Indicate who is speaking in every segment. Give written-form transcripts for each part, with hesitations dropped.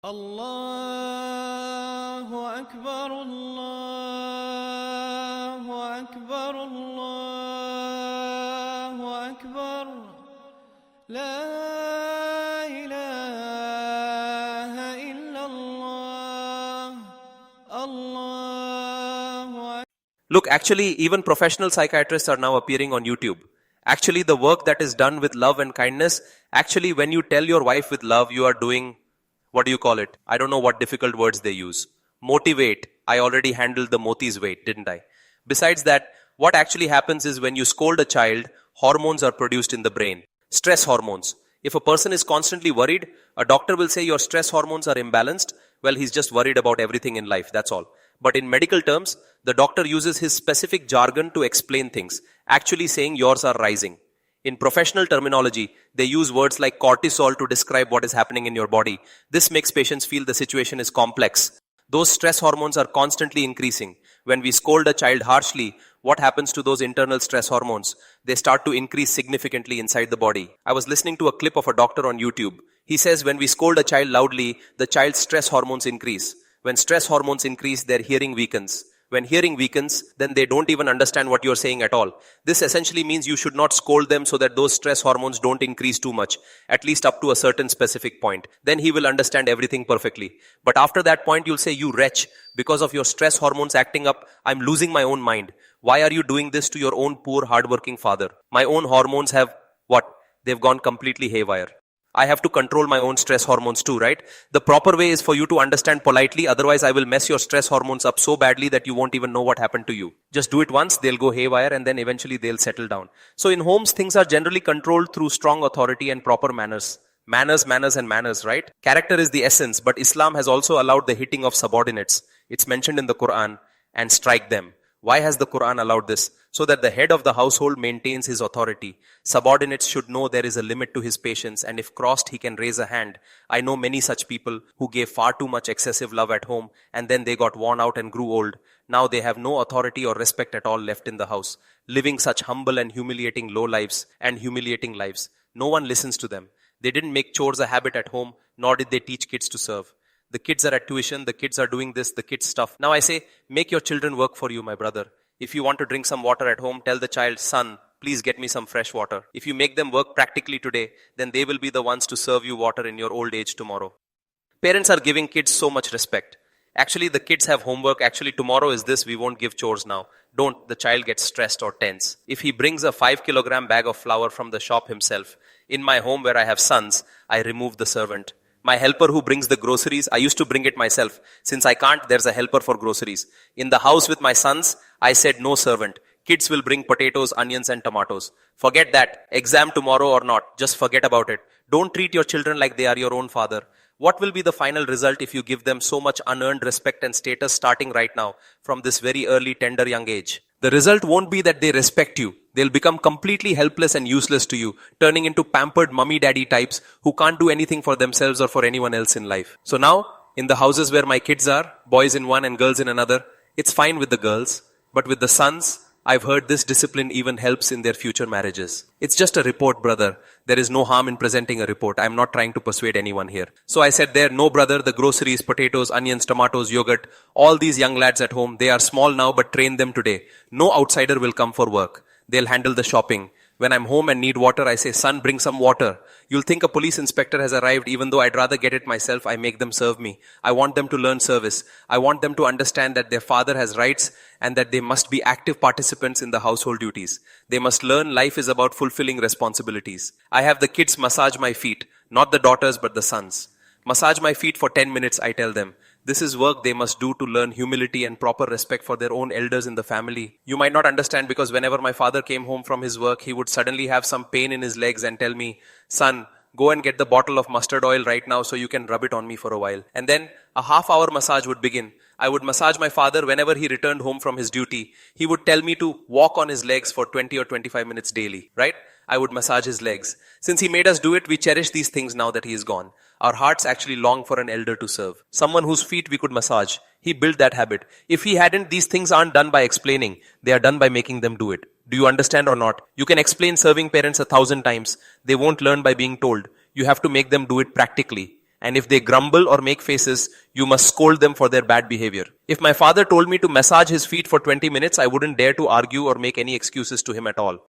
Speaker 1: الله أكبر الله أكبر الله أكبر لا إله إلا الله الله.
Speaker 2: Look, actually, even professional psychiatrists are now appearing on YouTube. Actually, the work that is done with love and kindness, actually, when you tell your wife with love, you are doing, what do you call it? I don't know what difficult words they use. Motivate. I already handled the moti's weight, didn't I? Besides that, what actually happens is when you scold a child, hormones are produced in the brain. Stress hormones. If a person is constantly worried, a doctor will say your stress hormones are imbalanced. Well, he's just worried about everything in life, that's all. But in medical terms, the doctor uses his specific jargon to explain things, actually saying yours are rising. In professional terminology, they use words like cortisol to describe what is happening in your body. This makes patients feel the situation is complex. Those stress hormones are constantly increasing. When we scold a child harshly, what happens to those internal stress hormones? They start to increase significantly inside the body. I was listening to a clip of a doctor on YouTube. He says when we scold a child loudly, the child's stress hormones increase. When stress hormones increase, their hearing weakens. When hearing weakens, then they don't even understand what you're saying at all. This essentially means you should not scold them so that those stress hormones don't increase too much, at least up to a certain specific point. Then he will understand everything perfectly. But after that point, you'll say, you wretch, because of your stress hormones acting up, I'm losing my own mind. Why are you doing this to your own poor, hardworking father? My own hormones have, what? They've gone completely haywire. I have to control my own stress hormones too, right? The proper way is for you to understand politely, otherwise I will mess your stress hormones up so badly that you won't even know what happened to you. Just do it once, they'll go haywire and then eventually they'll settle down. So in homes, things are generally controlled through strong authority and proper manners. Manners, and manners, right? Character is the essence, but Islam has also allowed the hitting of subordinates. It's mentioned in the Quran, and strike them. Why has the Quran allowed this? So that the head of the household maintains his authority. Subordinates should know there is a limit to his patience, and if crossed, he can raise a hand. I know many such people who gave far too much excessive love at home, and then they got worn out and grew old. Now they have no authority or respect at all left in the house, living such humble and humiliating low lives and humiliating lives. No one listens to them. They didn't make chores a habit at home, nor did they teach kids to serve. The kids are at tuition, the kids are doing this, the kids stuff. Now I say, make your children work for you, my brother. If you want to drink some water at home, tell the child, son, please get me some fresh water. If you make them work practically today, then they will be the ones to serve you water in your old age tomorrow. Parents are giving kids so much respect. Actually, the kids have homework. Actually, tomorrow is this, we won't give chores now. Don't, the child gets stressed or tense. If he brings a 5-kilogram bag of flour from the shop himself, in my home where I have sons, I remove the servant. My helper who brings the groceries, I used to bring it myself. Since I can't, there's a helper for groceries. In the house with my sons, I said no servant. Kids will bring potatoes, onions and tomatoes. Forget that. Exam tomorrow or not. Just forget about it. Don't treat your children like they are your own father. What will be the final result if you give them so much unearned respect and status starting right now from this very early, tender young age? The result won't be that they respect you. They'll become completely helpless and useless to you, turning into pampered mummy daddy types who can't do anything for themselves or for anyone else in life. So now, in the houses where my kids are, boys in one and girls in another, it's fine with the girls, but with the sons, I've heard this discipline even helps in their future marriages. It's just a report, brother. There is no harm in presenting a report. I'm not trying to persuade anyone here. So I said there, no brother, the groceries, potatoes, onions, tomatoes, yogurt, all these young lads at home, they are small now, but train them today. No outsider will come for work. They'll handle the shopping. When I'm home and need water, I say, son, bring some water. You'll think a police inspector has arrived, even though I'd rather get it myself. I make them serve me. I want them to learn service. I want them to understand that their father has rights and that they must be active participants in the household duties. They must learn life is about fulfilling responsibilities. I have the kids massage my feet, not the daughters but the sons. Massage my feet for 10 minutes, I tell them. This is work they must do to learn humility and proper respect for their own elders in the family. You might not understand because whenever my father came home from his work, he would suddenly have some pain in his legs and tell me, son, go and get the bottle of mustard oil right now so you can rub it on me for a while. And then a half-hour massage would begin. I would massage my father whenever he returned home from his duty. He would tell me to walk on his legs for 20 or 25 minutes daily, right? I would massage his legs. Since he made us do it, we cherish these things now that he is gone. Our hearts actually long for an elder to serve. Someone whose feet we could massage. He built that habit. If he hadn't, these things aren't done by explaining. They are done by making them do it. Do you understand or not? You can explain serving parents 1,000 times. They won't learn by being told. You have to make them do it practically. And if they grumble or make faces, you must scold them for their bad behavior. If my father told me to massage his feet for 20 minutes, I wouldn't dare to argue or make any excuses to him at all.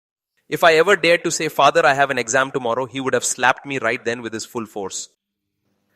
Speaker 2: If I ever dared to say, Father, I have an exam tomorrow, he would have slapped me right then with his full force.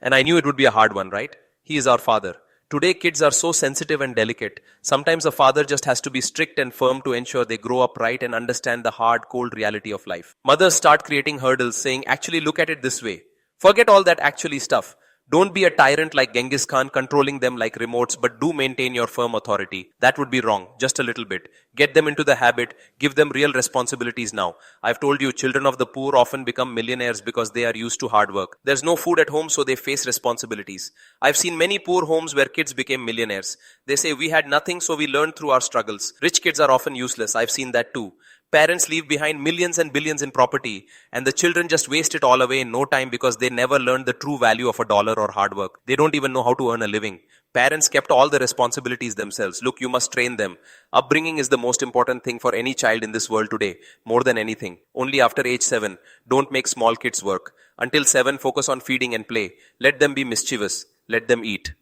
Speaker 2: And I knew it would be a hard one, right? He is our father. Today, kids are so sensitive and delicate. Sometimes a father just has to be strict and firm to ensure they grow up right and understand the hard, cold reality of life. Mothers start creating hurdles saying, actually look at it this way. Forget all that actually stuff. Don't be a tyrant like Genghis Khan controlling them like remotes, but do maintain your firm authority. That would be wrong, just a little bit. Get them into the habit, give them real responsibilities now. I've told you, children of the poor often become millionaires because they are used to hard work. There's no food at home, so they face responsibilities. I've seen many poor homes where kids became millionaires. They say, we had nothing, so we learned through our struggles. Rich kids are often useless. I've seen that too. Parents leave behind millions and billions in property, and the children just waste it all away in no time because they never learned the true value of a dollar or hard work. They don't even know how to earn a living. Parents kept all the responsibilities themselves. Look, you must train them. Upbringing is the most important thing for any child in this world today, more than anything. Only after age 7, don't make small kids work. Until 7, focus on feeding and play. Let them be mischievous. Let them eat.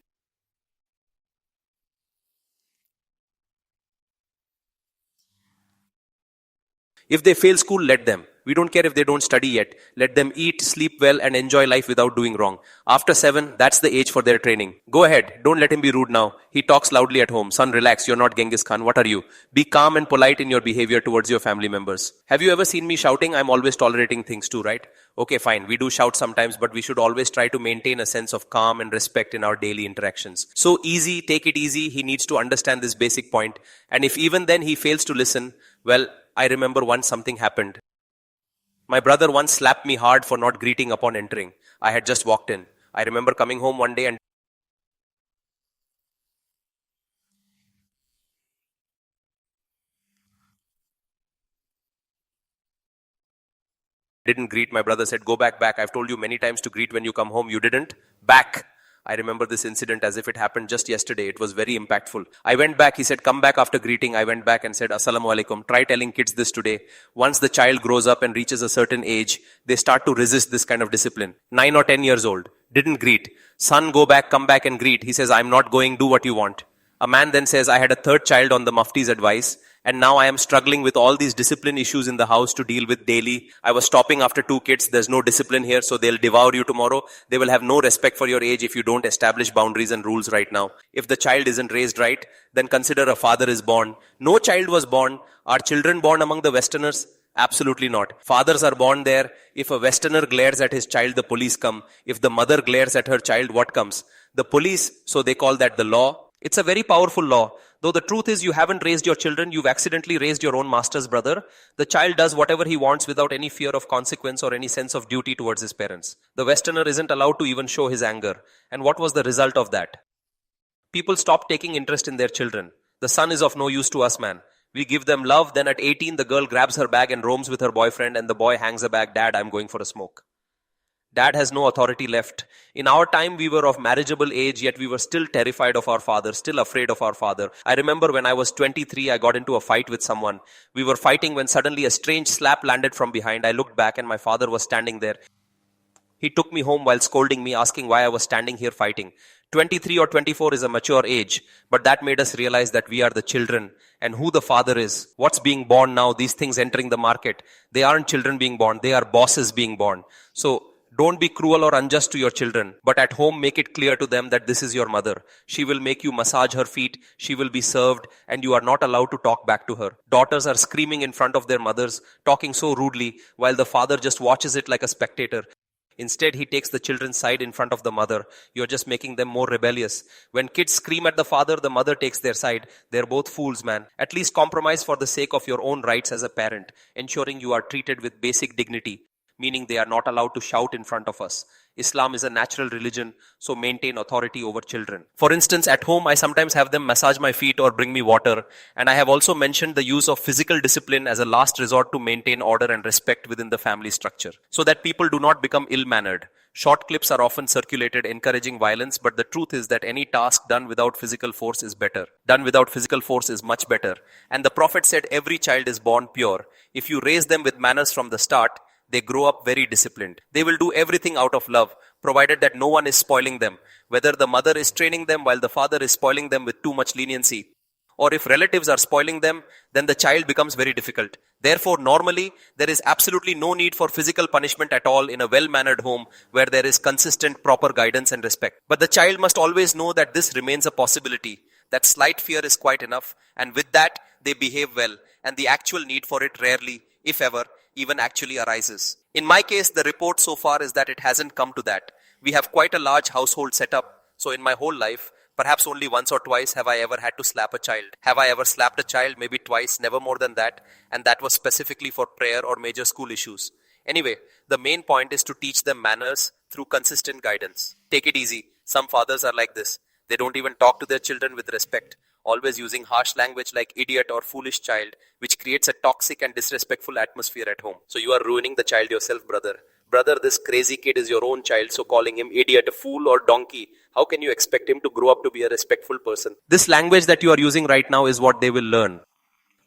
Speaker 2: If they fail school, let them. We don't care if they don't study yet. Let them eat, sleep well, and enjoy life without doing wrong. After 7, that's the age for their training. Go ahead. Don't let him be rude now. He talks loudly at home. Son, relax. You're not Genghis Khan. What are you? Be calm and polite in your behavior towards your family members. Have you ever seen me shouting? I'm always tolerating things too, right? Okay, fine. We do shout sometimes, but we should always try to maintain a sense of calm and respect in our daily interactions. So easy, take it easy. He needs to understand this basic point. And if even then he fails to listen, well, I remember once something happened. My brother once slapped me hard for not greeting upon entering. I had just walked in. I remember coming home one day and didn't greet. My brother said, go back. I've told you many times to greet when you come home. You didn't. Back. I remember this incident as if it happened just yesterday. It was very impactful. I went back. He said, come back after greeting. I went back and said, Assalamu alaikum. Try telling kids this today. Once the child grows up and reaches a certain age, they start to resist this kind of discipline. 9 or 10 years old. Didn't greet. Son, go back, come back and greet. He says, I'm not going. Do what you want. A man then says, I had a third child on the Mufti's advice, and now I am struggling with all these discipline issues in the house to deal with daily. I was stopping after 2 kids. There's no discipline here, so they'll devour you tomorrow. They will have no respect for your age if you don't establish boundaries and rules right now. If the child isn't raised right, then consider a father is born. No child was born. Are children born among the Westerners? Absolutely not. Fathers are born there. If a Westerner glares at his child, the police come. If the mother glares at her child, what comes? The police, so they call that the law. It's a very powerful law. Though the truth is you haven't raised your children, you've accidentally raised your own master's brother. The child does whatever he wants without any fear of consequence or any sense of duty towards his parents. The Westerner isn't allowed to even show his anger. And what was the result of that? People stop taking interest in their children. The son is of no use to us, man. We give them love, then at 18, the girl grabs her bag and roams with her boyfriend, and the boy hangs a bag, Dad, I'm going for a smoke. Dad has no authority left. In our time, we were of marriageable age, yet we were still terrified of our father, still afraid of our father. I remember when I was 23, I got into a fight with someone. We were fighting when suddenly a strange slap landed from behind. I looked back and my father was standing there. He took me home while scolding me, asking why I was standing here fighting. 23 or 24 is a mature age, but that made us realize that we are the children and who the father is. What's being born now, these things entering the market, they aren't children being born, they are bosses being born. So, don't be cruel or unjust to your children, but at home make it clear to them that this is your mother. She will make you massage her feet, she will be served, and you are not allowed to talk back to her. Daughters are screaming in front of their mothers, talking so rudely, while the father just watches it like a spectator. Instead, he takes the children's side in front of the mother. You're just making them more rebellious. When kids scream at the father, the mother takes their side. They're both fools, man. At least compromise for the sake of your own rights as a parent, ensuring you are treated with basic dignity, meaning they are not allowed to shout in front of us. Islam is a natural religion, so maintain authority over children. For instance, at home, I sometimes have them massage my feet or bring me water. And I have also mentioned the use of physical discipline as a last resort to maintain order and respect within the family structure, so that people do not become ill-mannered. Short clips are often circulated encouraging violence, but the truth is that any task done without physical force is better. Done without physical force is much better. And the Prophet said every child is born pure. If you raise them with manners from the start, they grow up very disciplined. They will do everything out of love, provided that no one is spoiling them. Whether the mother is training them while the father is spoiling them with too much leniency, or if relatives are spoiling them, then the child becomes very difficult. Therefore, normally, there is absolutely no need for physical punishment at all in a well-mannered home where there is consistent, proper guidance and respect. But the child must always know that this remains a possibility, that slight fear is quite enough, and with that, they behave well, and the actual need for it rarely, if ever, even actually arises. In my case, the report so far is that it hasn't come to that. We have quite a large household setup, so in my whole life, perhaps only once or twice have I ever had to slap a child. Have I ever slapped a child? Maybe twice, never more than that, and that was specifically for prayer or major school issues. Anyway, the main point is to teach them manners through consistent guidance. Take it easy. Some fathers are like this. They don't even talk to their children with respect, always using harsh language like idiot or foolish child, which creates a toxic and disrespectful atmosphere at home. So you are ruining the child yourself, brother. Brother, this crazy kid is your own child, so calling him idiot, fool or donkey, how can you expect him to grow up to be a respectful person? This language that you are using right now is what they will learn.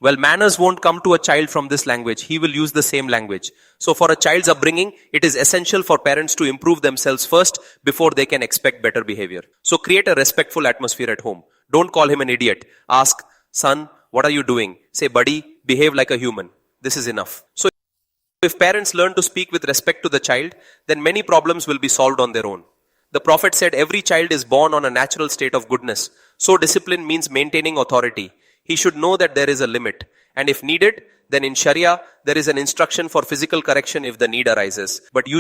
Speaker 2: Well, manners won't come to a child from this language. He will use the same language. So for a child's upbringing, it is essential for parents to improve themselves first before they can expect better behavior. So create a respectful atmosphere at home. Don't call him an idiot. Ask, son, what are you doing? Say, buddy, behave like a human. This is enough. So if parents learn to speak with respect to the child, then many problems will be solved on their own. The Prophet said every child is born on a natural state of goodness. So discipline means maintaining authority. He should know that there is a limit. And if needed, then in Sharia, there is an instruction for physical correction if the need arises. But usually